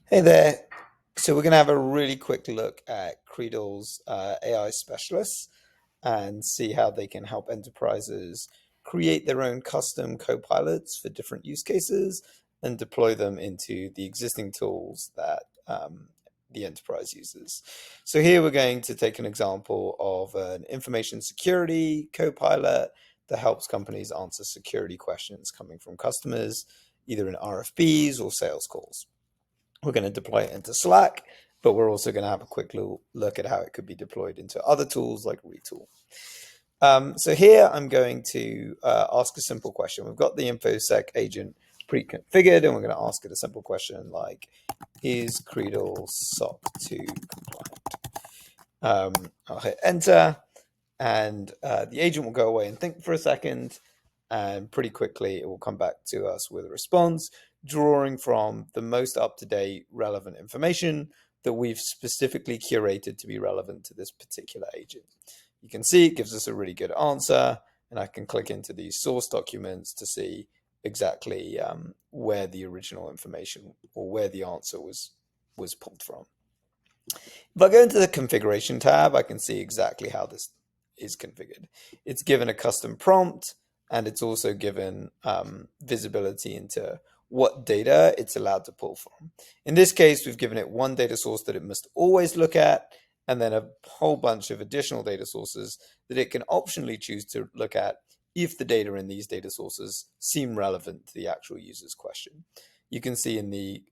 Hey there. So we're going to have a really quick look at Credal's AI specialists and see how they can help enterprises create their own custom co-pilots for different use cases and deploy them into the existing tools that the enterprise uses. So here we're going to take an example of an information security co-pilot that helps companies answer security questions coming from customers, either in RFPs or sales calls. We're going to deploy it into Slack, but we're also going to have a quick look at how it could be deployed into other tools like Retool. So here I'm going to ask a simple question. We've got the InfoSec agent pre-configured, and we're going to ask it a simple question like, is Credal SOC 2 compliant? I'll hit enter, and the agent will go away and think for a second, and pretty quickly it will come back to us with a response drawing from the most up-to-date relevant information that we've specifically curated to be relevant to this particular agent. You can see it gives us a really good answer, and I can click into these source documents to see exactly where the original information or where the answer was pulled from. If I go into the configuration tab, I can see exactly how this is configured. It's given a custom prompt, and it's also given visibility into what data it's allowed to pull from. In this case, we've given it one data source that it must always look at, and then a whole bunch of additional data sources that it can optionally choose to look at if the data in these data sources seem relevant to the actual user's question. You can see in the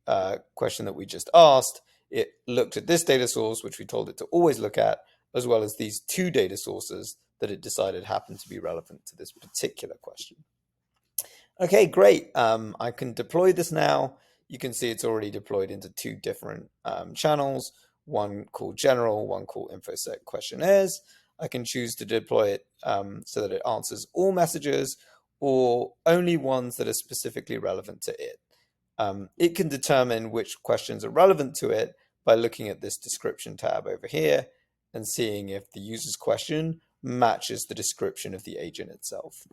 question that we just asked, it looked at this data source, which we told it to always look at, as well as these two data sources that it decided happened to be relevant to this particular question. Okay, great. I can deploy this now. You can see it's already deployed into two different channels, one called General, one called InfoSec Questionnaires. I can choose to deploy it so that it answers all messages or only ones that are specifically relevant to it. It can determine which questions are relevant to it by looking at this description tab over here and seeing if the user's question matches the description of the agent itself.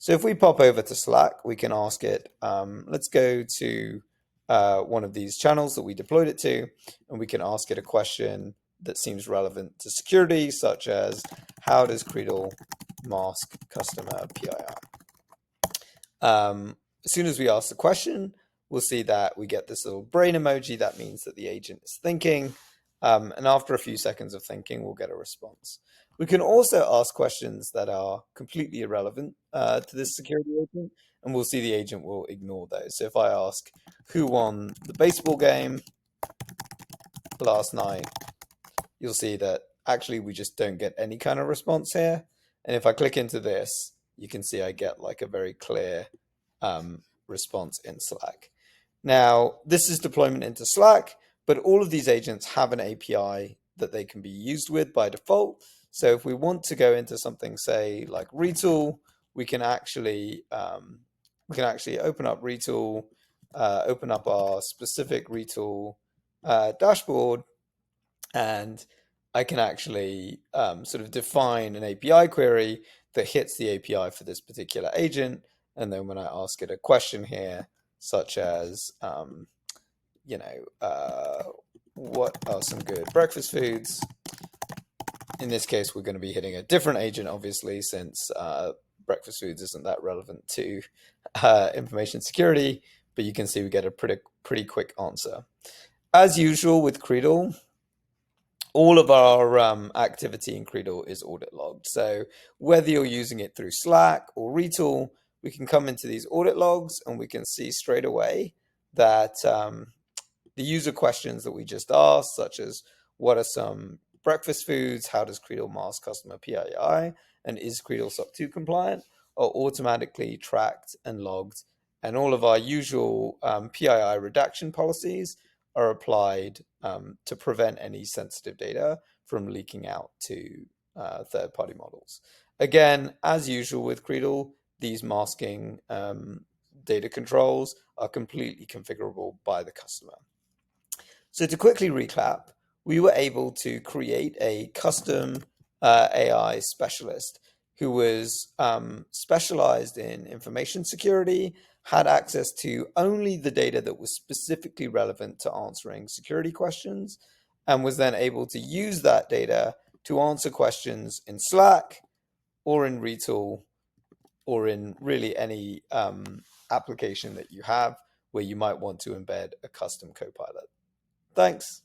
So if we pop over to Slack, we can ask it, let's go to one of these channels that we deployed it to, and we can ask it a question that seems relevant to security, such as, how does Credal mask customer PII? As soon as we ask the question, we'll see that we get this little brain emoji. That means that the agent is thinking. And after a few seconds of thinking, we'll get a response. We can also ask questions that are completely irrelevant to this security agent, and we'll see the agent will ignore those. So if I ask, who won the baseball game last night, you'll see that actually we just don't get any kind of response here. And if I click into this, you can see I get like a very clear response in Slack. Now, this is deployment into Slack, but all of these agents have an API that they can be used with by default. So if we want to go into something, say like Retool, we can actually open up Retool, open up our specific Retool dashboard, and I can actually sort of define an API query that hits the API for this particular agent. And then when I ask it a question here, such as, what are some good breakfast foods? In this case, we're going to be hitting a different agent, obviously, since breakfast foods isn't that relevant to information security. But you can see we get a pretty quick answer. As usual with Credal, all of our activity in Credal is audit logged. So whether you're using it through Slack or Retool, we can come into these audit logs and we can see straight away that the user questions that we just asked, such as what are some breakfast foods, how does Credal mask customer PII, and is Credal SOC 2 compliant, are automatically tracked and logged. And all of our usual PII redaction policies are applied to prevent any sensitive data from leaking out to third-party models. Again, as usual with Credal, these masking data controls are completely configurable by the customer. So to quickly recap, we were able to create a custom AI specialist who was specialized in information security, had access to only the data that was specifically relevant to answering security questions, and was then able to use that data to answer questions in Slack or in Retool or in really any application that you have where you might want to embed a custom copilot. Thanks.